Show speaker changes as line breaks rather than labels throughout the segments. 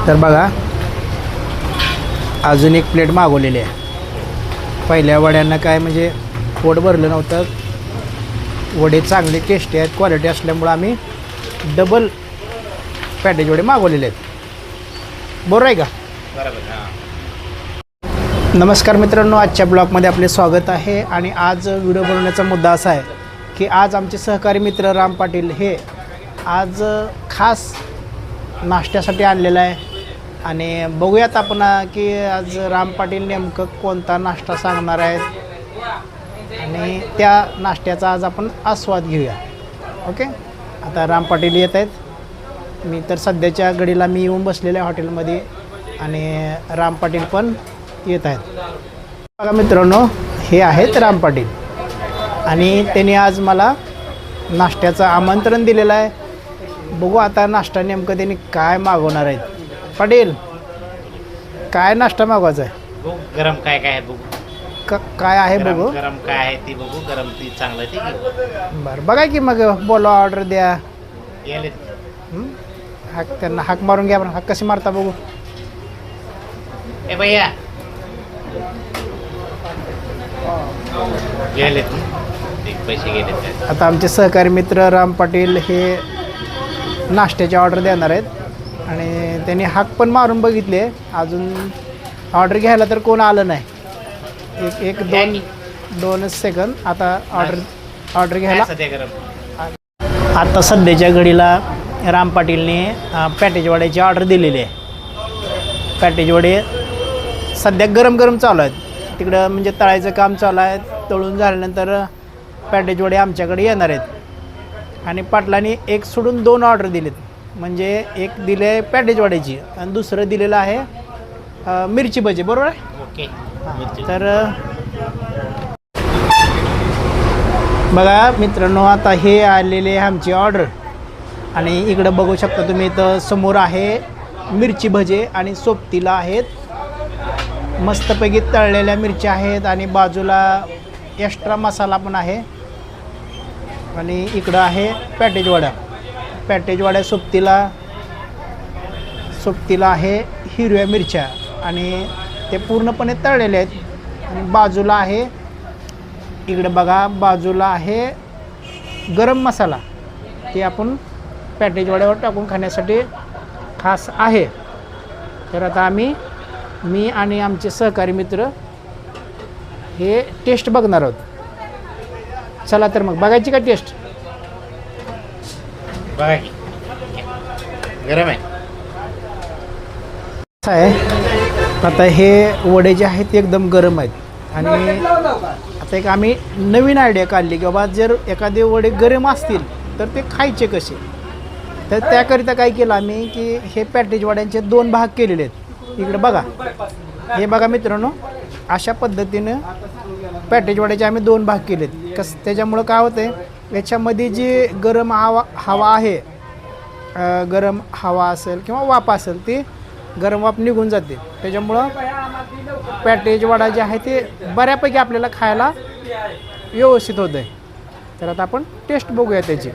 तर बघा अजून एक प्लेट मागवलेली आहे. पहिल्या वड्यांना काय म्हणजे पोट भरलं नव्हतं. वडे चांगले टेस्टी आहेत, क्वालिटी असल्यामुळं आम्ही डबल पॅटेज वडे मागवलेले आहेत. बरोबर आहे का? नमस्कार मित्रांनो, आजच्या ब्लॉगमध्ये आपले स्वागत आहे. आणि आज व्हिडिओ बनवण्याचा मुद्दा असा आहे की आज आमचे सहकारी मित्र राम पाटील हे आज खास नाश्त्यासाठी आणलेलं आहे. आणि बघूयात आपण की आज राम पाटील नेमकं कोणता नाश्ता सांगणार आहेत आणि त्या नाश्त्याचा आज आपण आस्वाद घेऊया. ओके, आता राम पाटील येत आहेत. मी तर सध्याच्या घडीला मी येऊन बसलेलं आहे हॉटेलमध्ये आणि राम पाटील पण येत आहेत. बघा मित्रांनो, हे आहेत राम पाटील आणि त्यांनी आज मला नाश्त्याचं आमंत्रण दिलेलं आहे. बघू आता नाश्ता नेमकं त्यांनी काय मागवणार आहेत. पाटील, काय नाश्ता मागवायचा आहे?
बघू गरम काय काय आहे बघू.
काय आहे बघू.
गरम काय आहे ती बघू. गरम ती चांगलं ती घेऊ.
बरं, बघा की मग बोला, ऑर्डर द्या.
याले
हाक त्यांना हाक मारून घ्या. हाक कशी मारता बघू.
ए भैया गेले पैसे गेले.
आता आमचे सहकारी मित्र राम पाटील हे नाश्त्याची ऑर्डर देणार आहेत आणि त्यांनी हाक पण मारून बघितले. अजून ऑर्डर घ्यायला तर कोण आलं नाही. एक दोनच सेकंद. आता ऑर्डर घ्यायला
सध्या गरम.
आता सध्याच्या घडीला राम पाटीलने पॅटेज वड्याची ऑर्डर दिलेली आहे. पॅटेज वडे सध्या गरम चालू आहेत. तिकडं म्हणजे तळायचं काम चालू आहे. तळून झाल्यानंतर पॅटेज वडे आमच्याकडे येणार आहेत. आणि पाटलांनी एक सोडून 2 ऑर्डर दिलेत. म्हणजे एक दिले पॅटेज वड्याची आणि दुसरं दिलेलं आहे मिरची भजी. बरोबर आहे?
ओके.
तर बघा मित्रांनो, आता हे आलेले आहे आमची ऑर्डर. आणि इकडं बघू शकता तुम्ही, इथं समोर आहे मिरची भजे आणि सोबतीला आहेत मस्तपैकी तळलेल्या मिरच्या आहेत आणि बाजूला एक्स्ट्रा मसाला पण आहे. आणि इकडं आहे पॅटेज वडा. पॅटेज वड्या सोबतीला आहे हिरव्या मिरच्या आणि ते पूर्णपणे तळलेले आहेत. आणि बाजूला आहे, इकडे बघा, बाजूला आहे गरम मसाला. ते आपण पॅटेज वड्यावर टाकून खाण्यासाठी खास आहे. तर आता मी आणि आमचे सहकारी मित्र हे टेस्ट बघणार आहोत. चला तर मग बघायची का टेस्ट?
बघा की गरम आहे.
असं आहे, आता हे वडे जे आहेत ते एकदम गरम आहेत. आणि आता एक आम्ही नवीन आयडिया काढली की बाबा जर एखादे वडे गरम असतील तर ते खायचे कसे. तर त्याकरिता काय केलं आम्ही की हे पॅटेज वड्यांचे 2 भाग केलेले आहेत. इकडे बघा, हे बघा मित्रांनो, अशा पद्धतीनं पॅटेज वड्याचे आम्ही 2 भाग केलेत. त्याच्यामुळं काय होतं आहे, याच्यामध्ये जी गरम हवा आहे, गरम हवा असेल किंवा वाफ असेल, ती गरम वाफ निघून जाते. त्याच्यामुळं पॅटेज वडा जे आहे ते बऱ्यापैकी आपल्याला खायला व्यवस्थित होतं आहे. तर आता आपण टेस्ट बघूया त्याची.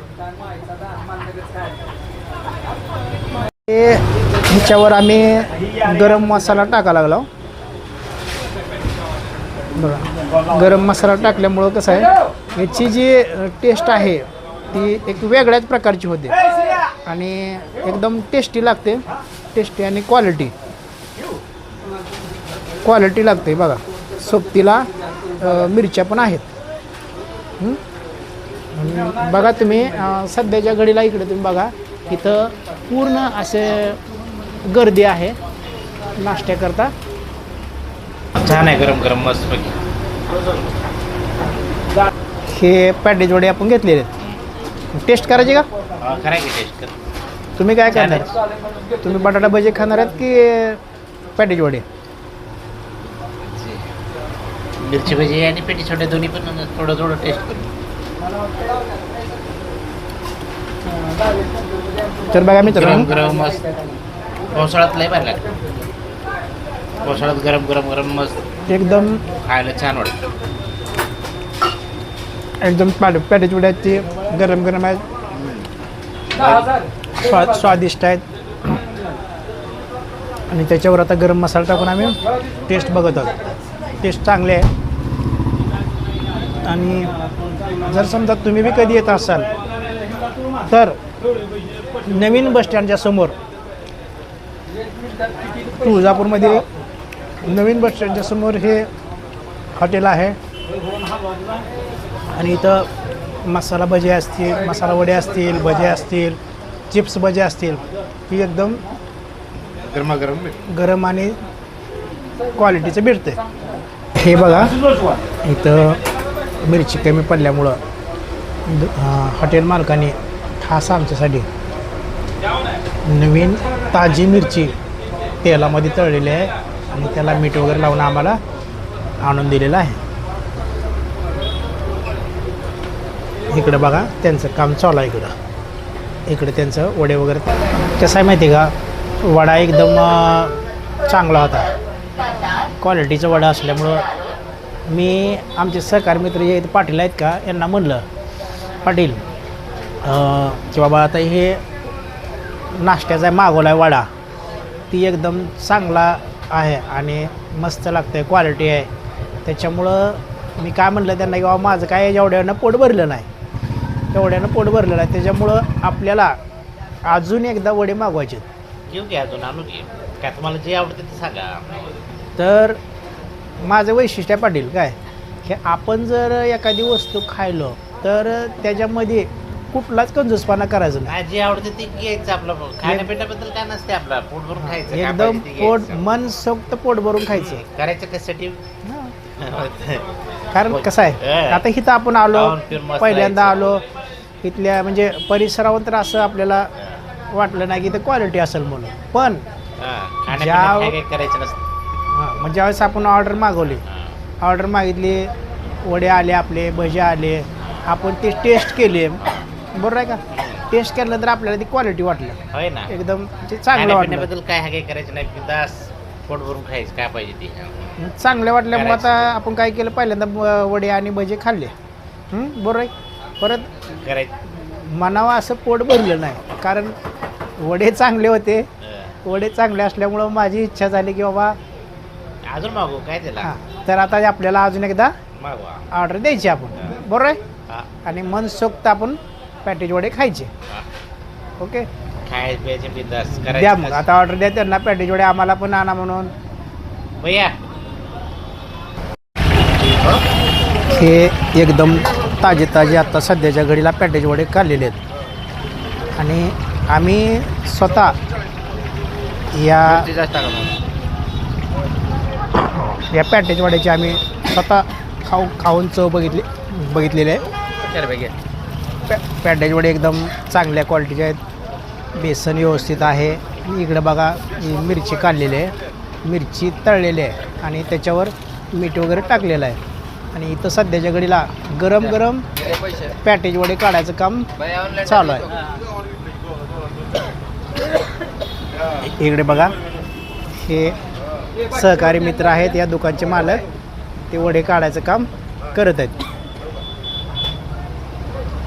ह्याच्यावर आम्ही गरम मसाला टाकायला लागलो. बघा, गरम मसाला टाकल्यामुळं कसं आहे, याची जी टेस्ट आहे ती एक वेगळ्याच प्रकारची होते आणि एकदम टेस्टी लागते. टेस्टी आणि क्वालिटी लागते. बघा, सोबतीला मिरच्या पण आहेत. बघा तुम्ही सध्याच्या घडीला इकडे तुम्ही बघा, इथं पूर्ण असे गर्दी आहे नाश्त्याकरता.
छान आहे, गरम मस्त पैकी.
हे पॅटेज वडे आपण घेतलेले आहेत. टेस्ट करायची का?
करायची टेस्ट कर.
तुम्ही काय करणार? तुम्ही बटाटा भजी खाणार आहेत की पॅटेज वडे?
मिरची भजी आणि पेटी छोटे दोन्ही पण थोडं टेस्ट करू.
तर बघा मित्रांनो,
गरम मस्त. पावसाळ्यात लय भारी लागतं. पावसाळ्यात गरम मस्त
एकदम
खायला छान वाटतं.
एकदम पॅटेज वड्याची गरम आहेत. स्वादिष्ट आहेत. आणि त्याच्यावर आता गरम मसाला टाकून आम्ही टेस्ट बघत आहोत. टेस्ट चांगली आहे. आणि जर समजा तुम्ही बी कधी येत असाल तर नवीन बस स्टँडच्या समोर तुळजापूरमध्ये नवीन बस स्टँडच्या समोर हे हॉटेल आहे. आणि इथं मसाला भजी असतील, मसाला वडे असतील, भजे असतील, चिप्स भजे असतील, ही एकदम
गरमागरम
गरम आणि क्वालिटीचं भेटते. हे बघा इथं मिरची कमी पडल्यामुळं हॉटेल मालकाने खास आमच्यासाठी नवीन ताजी मिरची तेलामध्ये तळलेली आहे आणि त्याला मीठ वगैरे लावून आम्हाला आणून दिलेलं आहे. इकडं बघा त्यांचं काम चालू आहे. इकडं त्यांचं वडे वगैरे कसं आहे माहिती आहे का, वडा एकदम चांगला होता. क्वालिटीचा वडा असल्यामुळं मी आमचे सहकारी मित्र जे पाटील आहेत का यांना म्हणलं, पाटील की बाबा आता हे नाश्त्याचा मागवला आहे वडा, ती एकदम चांगला आहे आणि मस्त लागतं आहे, क्वालिटी आहे. त्याच्यामुळं मी काय म्हणलं त्यांना की बाबा माझं काय एवढ्यानं पोट भरलं नाही, आहे. त्याच्यामुळं आपल्याला अजून एकदा वडे मागवायचे.
घेऊ घ्या अजून आणू घे, काय तुम्हाला जे आवडतं ते सांगा.
तर माझं वैशिष्ट्य आहे पाटील काय, की आपण जर एखादी वस्तू खायलो तर त्याच्यामध्ये कुठलाच कंजूसपणा करायचं नाही.
काय जे आवडतं ते घ्यायचं. आपलं खाण्यापिण्याबद्दल काय नसते, आपलं पोट भरून खायचं. काय
एकदम
पाहिजे ते
पोट
घ्यायचं.
मनसोक्त पोट भरून खायचं.
करायचं कशासाठी?
कारण कसं आहे, आता इथं आपण आलो,
खाऊन पिऊन मस्त
पहिल्यांदा
राहायचं.
आलो इथल्या म्हणजे परिसरावर, तर असं आपल्याला वाटलं नाही की इथं क्वालिटी असेल म्हणून. पण
खाण्यापिण्यात काय करायचं नसतं.
म्हणजे ज्यावेळेस आपण ऑर्डर मागवली, ऑर्डर मागितली, वडे आले, आपले भजे आले, आपण ते टेस्ट केले, बरोबर आहे का. टेस्ट केल्यानंतर आपल्याला ती क्वालिटी वाटलं,
होय ना.
एकदम ते चांगलं वाटलं.
खाण्यापिण्याबद्दल काय करायचं नाही, बिंदास पोट भरून खायचं. काय पाहिजे ते
चांगलं वाटल्यामुळे आता आपण काय केलं, पहिल्यांदा वडे आणि भजे खाल्ले, बरोबर आहे. परत
करायचं
मनावा असं पोट भरलं नाही, कारण वडे चांगले होते. वडे चांगले असल्यामुळं माझी इच्छा झाली की बाबा
अजून मागू काय त्याला.
हां, तर आता आपल्याला अजून एकदा
मागवा
ऑर्डर द्यायची आपण, बरोबर आहे. आणि मनसोक्त आपण पॅटेज वडे खायचे. ओके,
खायचं प्यायचे बिंदास
द्या
करायचं.
मग आता ऑर्डर द्या त्यांना पॅटेज वडे, आम्हाला पण आणा म्हणून.
भैया
हे एकदम ताजे आत्ता सध्याच्या घडीला पॅटेज वडे काढलेले आहेत आणि आम्ही स्वतः या पॅटेज वड्याची आम्ही स्वतः खाऊन चव बघितलेली आहे. पॅटेज वडे एकदम चांगल्या क्वालिटीचे आहेत. बेसन व्यवस्थित आहे. इकडे बघा ही मिरची काढलेली आहे, मिरची तळलेली आहे आणि त्याच्यावर मीठ वगैरे टाकलेलं आहे. आणि इथं सध्याच्या घडीला गरम गरम पॅटेज वडे काढायचं काम चालू आहे. इकडे बघा हे सहकारी मित्र आहेत, या दुकानचे मालक, ते वडे काढायचं काम करत आहेत.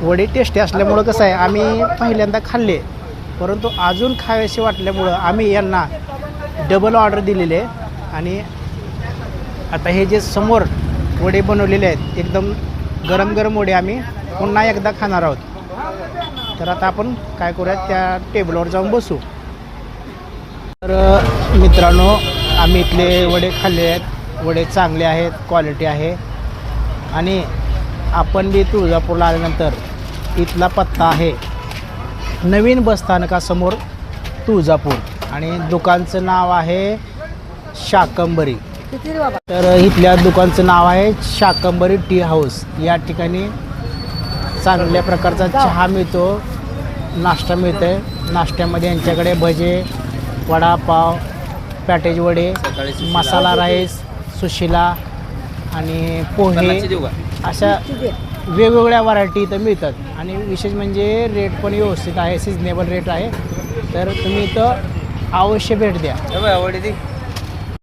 वडे टेस्टी असल्यामुळं कसं आहे, आम्ही पहिल्यांदा खाल्ले, परंतु अजून खावेसे वाटल्यामुळं आम्ही यांना डबल ऑर्डर दिलेले आहे. आणि आता हे जे समोर वडे बनवलेले आहेत, एकदम गरम गरम वडे आम्ही पुन्हा एकदा खाणार आहोत. तर आता आपण काय करूयात, त्या टेबलवर जाऊन बसू. तर मित्रांनो, आम्ही इथले वडे खाल्ले आहेत. वडे चांगले आहेत, क्वालिटी आहे. आणि आपण बी तुळजापूरला आल्यानंतर इथला पत्ता आहे नवीन बसस्थानकासमोर तुळजापूर, आणि दुकानचं नाव आहे शाकंबरी. तर इथल्या दुकानचं नाव आहे शाकंबरी टी हाऊस. या ठिकाणी चांगल्या प्रकारचा चहा मिळतो, नाश्ता मिळतो आहे. नाश्त्यामध्ये यांच्याकडे भजे, वडापाव, पॅटेज वडे, मसाला राईस, सुशिला आणि पोहे, अशा वेगवेगळ्या व्हरायटी इथं मिळतात. आणि विशेष म्हणजे रेट पण व्यवस्थित आहे, सिजनेबल रेट आहे. तर तुम्ही इथं अवश्य भेट द्या.